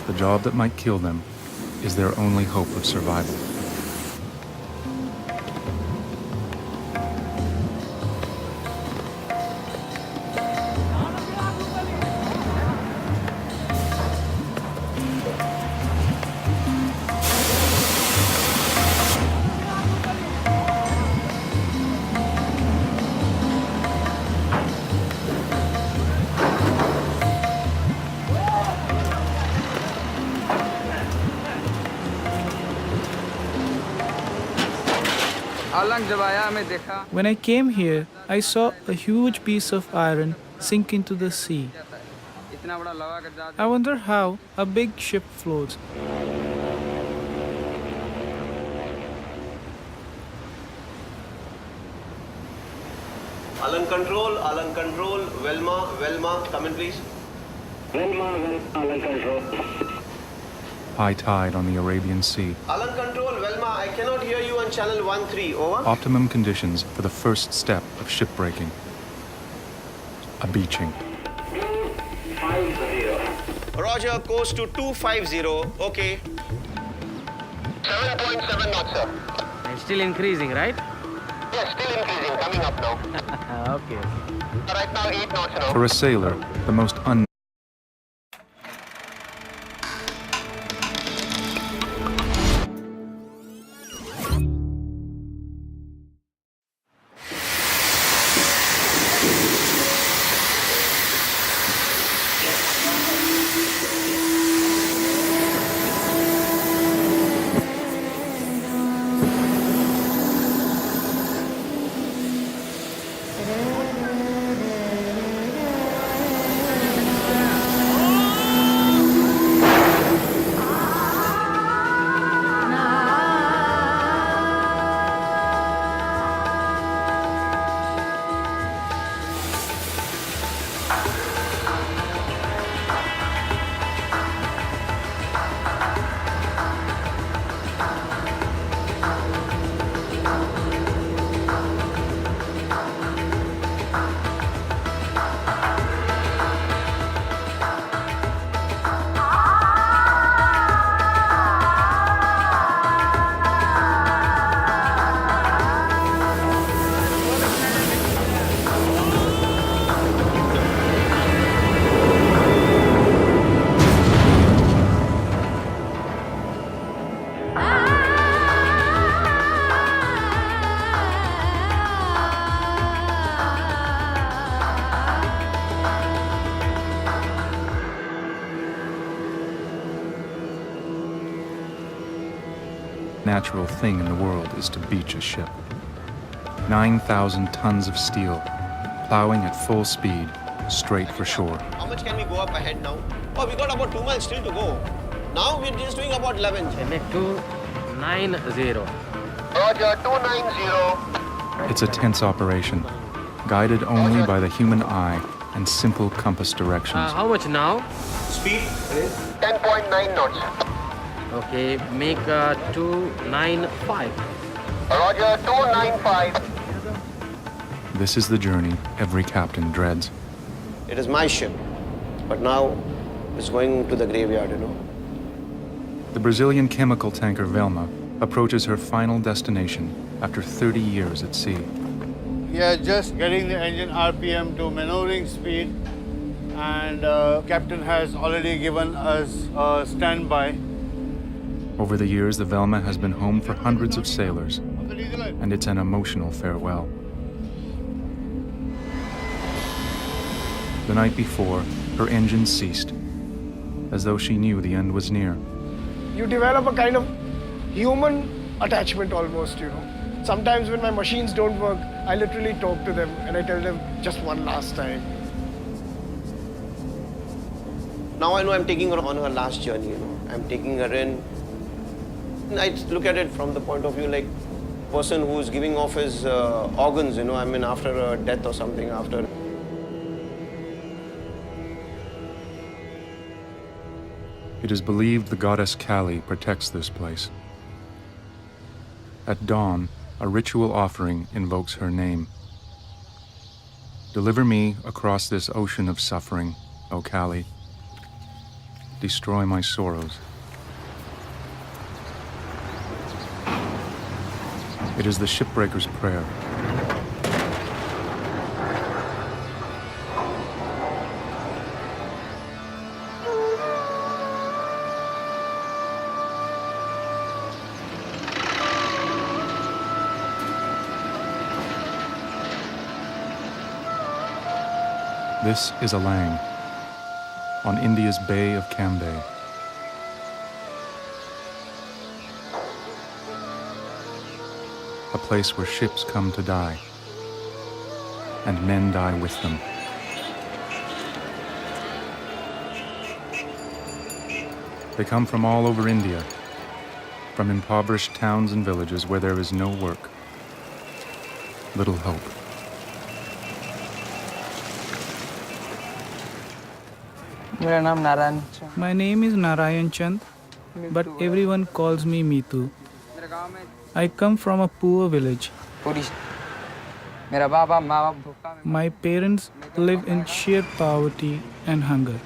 The job that might kill them is their only hope of survival. When I came here, I saw a huge piece of iron sink into the sea. I wonder how a big ship floats. Alan control, Velma, come in please. Velma, Alan control. High tide on the Arabian Sea. Alan control, Velma, I cannot hear you on channel 13, over. Optimum conditions for the first step of shipbreaking. A beaching. 250. Roger, course to 250, okay. 7.7 knots, sir. It's still increasing, right? Yes, still increasing, coming up now. Okay. Right now 8 knots now. For a sailor, the most natural thing in the world is to beach a ship. 9,000 tons of steel, plowing at full speed, straight for shore. How much can we go up ahead now? Oh, we got about 2 miles still to go. Now we're just doing about 11. 290. Roger, 290. It's a tense operation, guided only by the human eye and simple compass directions. How much now? Speed 10.9 knots. Okay, make 295. Roger, 295. This is the journey every captain dreads. It is my ship, but now it's going to the graveyard, you know. The Brazilian chemical tanker Velma approaches her final destination after 30 years at sea. We are just getting the engine RPM to maneuvering speed, and captain has already given us a standby. Over the years, the Velma has been home for hundreds of sailors, and it's an emotional farewell. The night before, her engine ceased, as though she knew the end was near. You develop a kind of human attachment almost, you know. Sometimes when my machines don't work, I literally talk to them and I tell them just one last time. Now I know I'm taking her on her last journey, you know. I'm taking her in. I look at it from the point of view like a person who's giving off his organs, you know, I mean after a death or something, after. It is believed the goddess Kali protects this place. At dawn, a ritual offering invokes her name. Deliver me across this ocean of suffering, O Kali. Destroy my sorrows. It is the shipbreaker's prayer. This is Alang, on India's Bay of Cambay. A place where ships come to die, and men die with them. They come from all over India, from impoverished towns and villages where there is no work, little hope. My name is Narayan Chand, but everyone calls me Mitu. I come from a poor village. My parents live in sheer poverty and hunger.